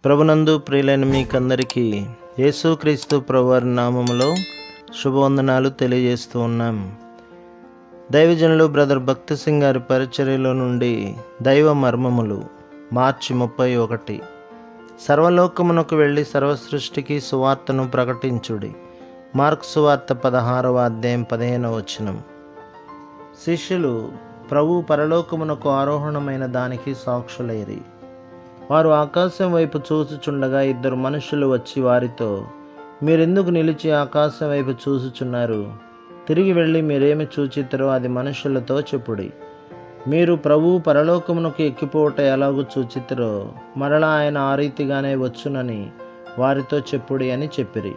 ప్రభునందు ప్రియులైన మీకందరికీ యేసుక్రీస్తు ప్రభువారి నామములో శుభవందనాలు తెలియజేస్తూ ఉన్నాం. దైవజనులు బ్రదర్ భక్తి సింగ్ గారి పరిచర్యలో నుండి దైవ మర్మములు మార్చి 31. సర్వలోకమునకు వెళ్ళి సర్వసృష్టికి సువార్తను ప్రకటించుడి. మార్కు సువార్త 16వ అధ్యాయం 15వ వచనం. శిష్యులు ప్రభు పరలోకమునకు ఆరోహణమైన దానికి సాక్షులైరి. వారు ఆకాశం వైపు చూచుచుండగా 2 మనుషులు వచ్చి వారితో, మీరెందుకు నిలిచి ఆకాశం వైపు చూచుచున్నారు? తిరిగి వెళ్ళి మీరేమి చూచితరో అది మనుషులతో చెప్పుడి. మీరు ప్రభువు పరలోకమునకు ఎక్కిపోవట ఎలాగూ చూచితరో మరలా ఆయన ఆ రీతిగానే వచ్చునని వారితో చెప్పుడి అని చెప్పిరి.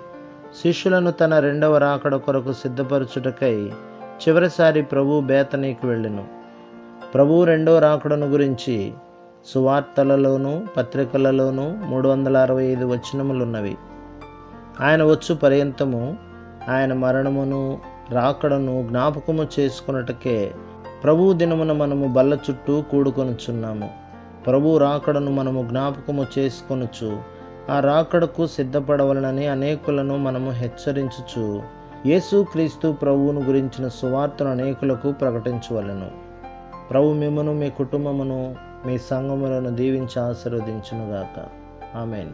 శిష్యులను తన 2వ రాకడ కొరకు సిద్ధపరచుటకై చివరిసారి ప్రభువు బేతనీకి వెళ్ళెను. ప్రభువు 2వ రాకడను గురించి సువార్తలలోనూ పత్రికలలోనూ 365 వచనములున్నవి. ఆయన వచ్చు పర్యంతము ఆయన మరణమును రాకడను జ్ఞాపకము చేసుకొనుటకే ప్రభు దినమున మనము బల్ల చుట్టూ కూడుకొనుచున్నాము. ప్రభు రాకడను మనము జ్ఞాపకము చేసుకొనుచు ఆ రాకడకు సిద్ధపడవలనని అనేకులను మనము హెచ్చరించుచు యేసుక్రీస్తు ప్రభువును గురించిన సువార్తను అనేకులకు ప్రకటించవలెను. ప్రభు మిమ్మును, మీ కుటుంబమును, మీ సంఘములను దీవించి ఆశీర్వదించునుగాక. ఆమేన్.